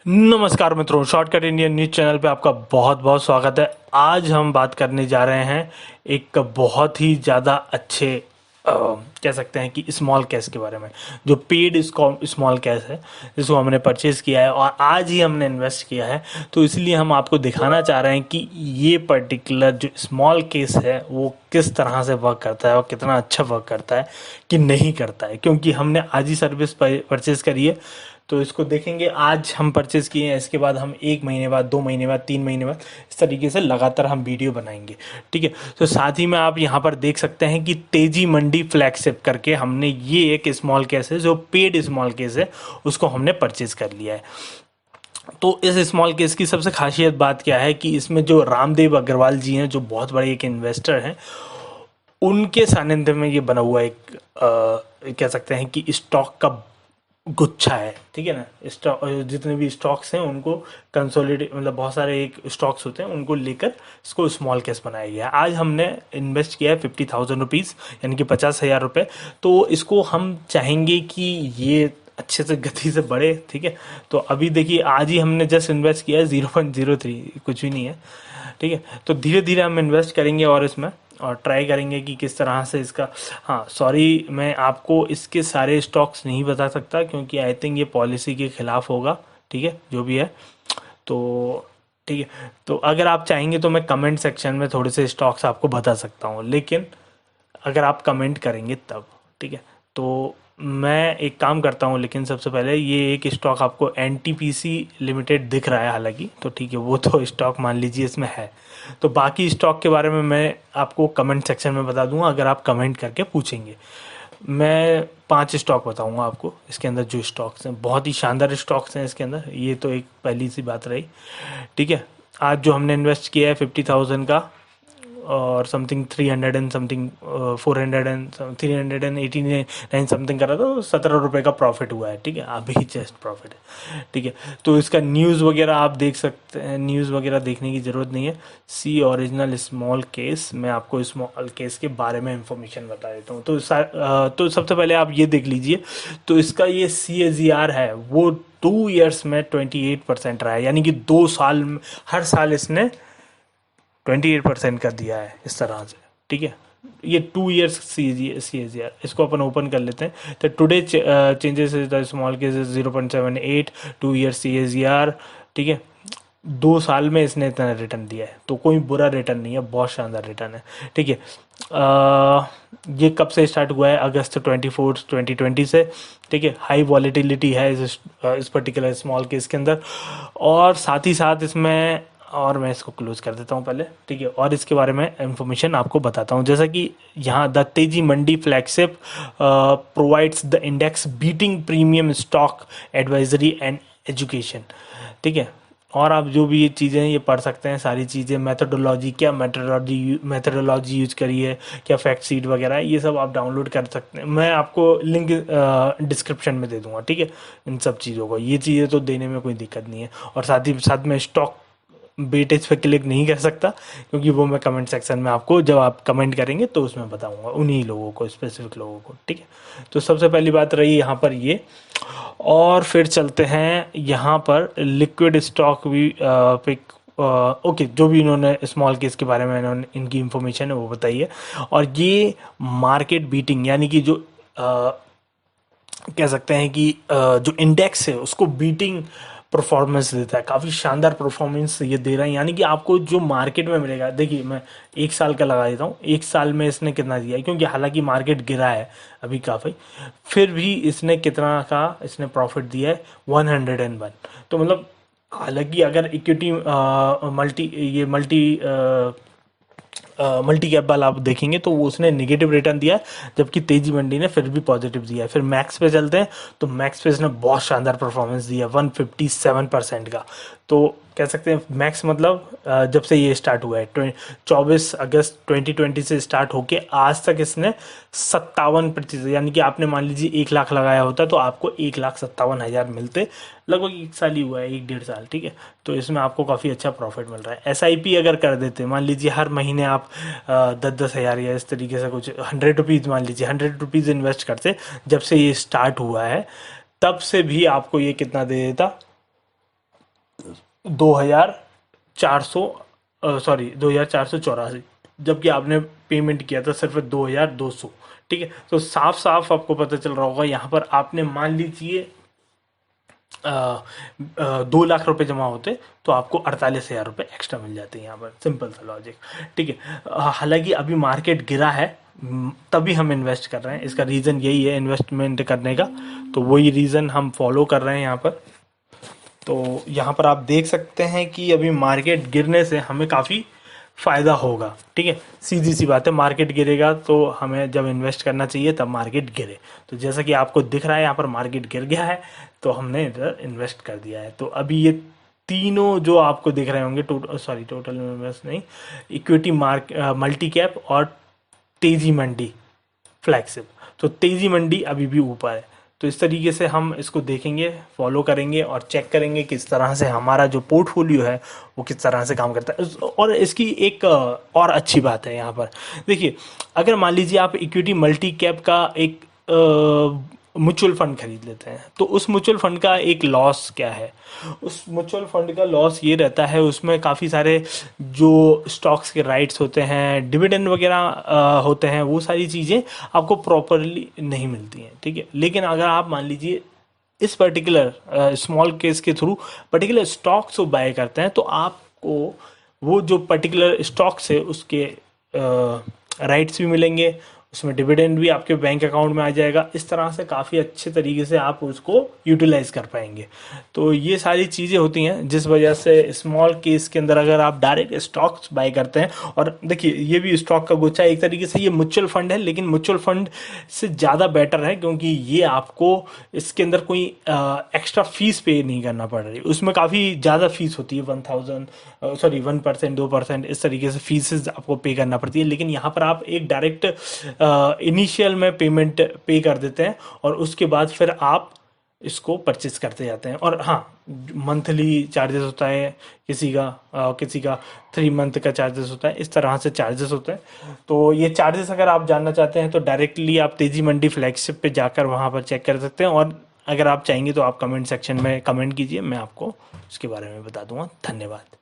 नमस्कार मित्रों, shortcut Indian news channel पे आपका बहुत बहुत स्वागत है। आज हम बात करने जा रहे हैं एक बहुत ही ज़्यादा अच्छे कह सकते हैं कि स्मॉल कैश के बारे में, जो पेड स्मॉल कैश है जिसको हमने परचेज़ किया है और आज ही हमने इन्वेस्ट किया है। तो इसलिए हम आपको दिखाना चाह रहे हैं कि ये पर्टिकुलर जो स्मॉल केस है वो किस तरह से वर्क करता है और कितना अच्छा वर्क करता है कि नहीं करता है, क्योंकि हमने आज ही सर्विस परचेज़ करी है। तो इसको देखेंगे, आज हम परचेज़ किए हैं, इसके बाद हम 1 महीने बाद, 2 महीने बाद, 3 महीने बाद इस तरीके से लगातार हम वीडियो बनाएंगे। ठीक है, तो साथ ही में आप यहाँ पर देख सकते हैं कि तेजी मंडी फ्लैगशिप करके हमने ये एक स्मॉल केस है जो पेड स्मॉल केस है, उसको हमने परचेज़ कर लिया है। तो इस स्मॉल केस की सबसे खासियत बात क्या है कि इसमें जो रामदेव अग्रवाल जी हैं, जो बहुत बड़े एक इन्वेस्टर हैं, उनके सानिध्य में ये बना हुआ एक कह सकते हैं कि स्टॉक का गुच्छा है। ठीक है ना, स्टॉक जितने भी स्टॉक्स हैं उनको कंसोलिडेट, मतलब बहुत सारे एक स्टॉक्स होते हैं, उनको लेकर इसको स्मॉल कैश बनाया गया है। आज हमने इन्वेस्ट किया है 50,000 रुपीज़, यानी कि 50,000 रुपये। तो इसको हम चाहेंगे कि ये अच्छे से गति से बढ़े। ठीक है, तो अभी देखिए आज ही हमने जस्ट इन्वेस्ट किया है 0.03, कुछ भी नहीं है। ठीक है, तो धीरे धीरे हम इन्वेस्ट करेंगे और इसमें और ट्राई करेंगे कि किस तरह से इसका। हाँ सॉरी, मैं आपको इसके सारे स्टॉक्स नहीं बता सकता क्योंकि आई थिंक ये पॉलिसी के खिलाफ होगा। ठीक है, जो भी है। तो ठीक है, तो अगर आप चाहेंगे तो मैं कमेंट सेक्शन में थोड़े से स्टॉक्स आपको बता सकता हूँ, लेकिन अगर आप कमेंट करेंगे तब। ठीक है, तो मैं एक काम करता हूँ, लेकिन सबसे पहले ये एक स्टॉक आपको एनटीपीसी लिमिटेड दिख रहा है हालांकि, तो ठीक है, वो तो स्टॉक मान लीजिए इसमें है। तो बाकी स्टॉक के बारे में मैं आपको कमेंट सेक्शन में बता दूंगा अगर आप कमेंट करके पूछेंगे। मैं 5 स्टॉक बताऊंगा आपको इसके अंदर, जो स्टॉक्स हैं बहुत ही शानदार स्टॉक्स हैं इसके अंदर। ये तो एक पहली सी बात रही। ठीक है, आज जो हमने इन्वेस्ट किया है 50,000 का, और something 300 and something 400 and 389 something करा, तो 17 रुपये का प्रॉफिट हुआ है। ठीक है, अभी जस्ट प्रॉफिट है। ठीक है, तो इसका न्यूज़ वगैरह आप देख सकते हैं, न्यूज़ वगैरह देखने की ज़रूरत नहीं है। सी ओरिजिनल स्मॉल केस, मैं आपको स्मॉल केस के बारे में इंफॉर्मेशन बता देता हूँ। तो सबसे पहले आप ये देख लीजिए। तो इसका ये CAGR है वो 2 ईयर्स में 28% रहा है, यानी कि 2 साल में हर साल इसने 28% कर दिया है इस तरह से। ठीक है, ये 2 ईयर्स CAGR, इसको अपन ओपन कर लेते हैं। तो today changes the small case 0.78 2 year CAGR। ठीक है, 2 साल में इसने इतना रिटर्न दिया है, तो कोई बुरा रिटर्न नहीं है, बहुत शानदार रिटर्न है। ठीक है, ये कब से स्टार्ट हुआ है? अगस्त 24 2020 से। ठीक है, हाई वॉलेटिलिटी है इस पर्टिकुलर स्मॉल केस के अंदर। और साथ ही साथ इसमें, और मैं इसको क्लोज कर देता हूँ पहले। ठीक है, और इसके बारे में इंफॉर्मेशन आपको बताता हूँ, जैसा कि यहाँ the Teji Mandi flagship provides the index beating premium stock advisory and education. ठीक है, और आप जो भी ये चीज़ें हैं ये पढ़ सकते हैं, सारी चीज़ें, मेथोडोलॉजी, क्या मेथोडोलॉजी यूज करी है, क्या फैक्ट शीट वगैरह है, ये सब आप डाउनलोड कर सकते हैं। मैं आपको लिंक डिस्क्रिप्शन में दे दूंगा। ठीक है, इन सब चीज़ों को, ये चीज़ें तो देने में कोई दिक्कत नहीं है। और साथ ही साथ में स्टॉक वेटेज पे क्लिक नहीं कर सकता, क्योंकि वो मैं कमेंट सेक्शन में आपको, जब आप कमेंट करेंगे तो उसमें बताऊंगा उन्हीं लोगों को, स्पेसिफिक लोगों को। ठीक है, तो सबसे पहली बात रही यहाँ पर ये। और फिर चलते हैं यहाँ पर लिक्विड स्टॉक भी पिक। ओके, जो भी इन्होंने स्मॉल केस के बारे में इन्होंने इनकी इंफॉर्मेशन है वो बताई है। और ये मार्केट बीटिंग, यानी कि जो कह सकते हैं कि जो इंडेक्स है उसको बीटिंग परफॉर्मेंस देता है, काफ़ी शानदार परफॉर्मेंस ये दे रहा है। यानी कि आपको जो मार्केट में मिलेगा, देखिए मैं 1 साल का लगा देता हूँ, 1 साल में इसने कितना दिया है, क्योंकि हालांकि मार्केट गिरा है अभी काफ़ी, फिर भी इसने कितना का इसने प्रॉफिट दिया है, 101। तो मतलब हालांकि अगर इक्विटी मल्टी कैप वाला आप देखेंगे तो वो उसने नेगेटिव रिटर्न दिया है, जबकि तेजी मंडी ने फिर भी पॉजिटिव दिया है। फिर मैक्स पे चलते हैं, तो मैक्स पे इसने बहुत शानदार परफॉर्मेंस दिया, 157% का। तो कह सकते हैं मैक्स, मतलब जब से ये स्टार्ट हुआ है 24 अगस्त 2020 से स्टार्ट होके आज तक इसने 57%, यानी कि आपने मान लीजिए 1 लाख लगाया होता तो आपको 1,57,000 मिलते। लगभग 1 साल ही हुआ है, 1 डेढ़ साल। ठीक है, तो इसमें आपको काफ़ी अच्छा प्रॉफिट मिल रहा है। SIP अगर कर देते, मान लीजिए हर महीने आप 10-10 हज़ार या इस तरीके से कुछ 100 रुपीज़, मान लीजिए 100 रुपीज़ इन्वेस्ट करते, जब से ये स्टार्ट हुआ है तब से भी आपको ये कितना दे देता, 2400, सॉरी 2484, जबकि आपने पेमेंट किया था सिर्फ 2200। ठीक है, तो साफ साफ आपको पता चल रहा होगा यहाँ पर आपने मान लीजिए 2 लाख रुपए जमा होते तो आपको 48,000 रुपये एक्स्ट्रा मिल जाते हैं यहाँ पर। सिंपल सा लॉजिक। ठीक है, हालांकि अभी मार्केट गिरा है, तभी हम इन्वेस्ट कर रहे हैं। इसका रीज़न यही है इन्वेस्टमेंट करने का, तो वही रीज़न हम फॉलो कर रहे हैं यहाँ पर। तो यहाँ पर आप देख सकते हैं कि अभी मार्केट गिरने से हमें काफ़ी फ़ायदा होगा। ठीक है, सीधी सी बात है, मार्केट गिरेगा तो हमें जब इन्वेस्ट करना चाहिए तब मार्केट गिरे। तो जैसा कि आपको दिख रहा है यहाँ पर मार्केट गिर गया है, तो हमने इधर इन्वेस्ट कर दिया है। तो अभी ये तीनों जो आपको दिख रहे होंगे, टोटल इन्वेस्ट नहीं, इक्विटी मार्क, मल्टी कैप और तेजी मंडी फ्लैगशिप। तो तेजी मंडी अभी भी ऊपर है। तो इस तरीके से हम इसको देखेंगे, फॉलो करेंगे और चेक करेंगे किस तरह से हमारा जो पोर्टफोलियो है वो किस तरह से काम करता है। और इसकी एक और अच्छी बात है यहाँ पर, देखिए, अगर मान लीजिए आप इक्विटी मल्टी कैप का एक म्यूचुअल फंड खरीद लेते हैं, तो उस म्यूचुअल फंड का एक लॉस क्या है? उस म्यूचुअल फंड का लॉस ये रहता है, उसमें काफ़ी सारे जो स्टॉक्स के राइट्स होते हैं, डिविडेंड वगैरह होते हैं, वो सारी चीज़ें आपको प्रॉपरली नहीं मिलती हैं। ठीक है, लेकिन अगर आप मान लीजिए इस पर्टिकुलर स्मॉल केस के थ्रू पर्टिकुलर स्टॉक्स को बाय करते हैं, तो आपको वो जो पर्टिकुलर स्टॉक्स है उसके राइट्स भी मिलेंगे, उसमें डिविडेंड भी आपके बैंक अकाउंट में आ जाएगा। इस तरह से काफ़ी अच्छे तरीके से आप उसको यूटिलाइज कर पाएंगे। तो ये सारी चीज़ें होती हैं जिस वजह से स्मॉल केस के अंदर अगर आप डायरेक्ट स्टॉक्स बाय करते हैं, और देखिए ये भी स्टॉक का गुच्छा एक तरीके से, ये म्यूचुअल फंड है, लेकिन म्यूचुअल फंड से ज़्यादा बेटर है क्योंकि ये आपको इसके अंदर कोई एक्स्ट्रा फीस पे नहीं करना पड़ रही। उसमें काफ़ी ज़्यादा फीस होती है, 1%, 2%, इस तरीके से फीसेस आपको पे करना पड़ती है। लेकिन यहाँ पर आप एक डायरेक्ट इनिशियल में पेमेंट पे कर देते हैं और उसके बाद फिर आप इसको परचेज करते जाते हैं। और हाँ, मंथली चार्जेस होता है, किसी का 3 मंथ का चार्जेस होता है, इस तरह से चार्जेस होते हैं। तो ये चार्जेस अगर आप जानना चाहते हैं तो डायरेक्टली आप तेजी मंडी फ्लैगशिप पे जाकर वहाँ पर चेक कर सकते हैं। और अगर आप चाहेंगे तो आप कमेंट सेक्शन में कमेंट कीजिए, मैं आपको उसके बारे में बता दूंगा। धन्यवाद।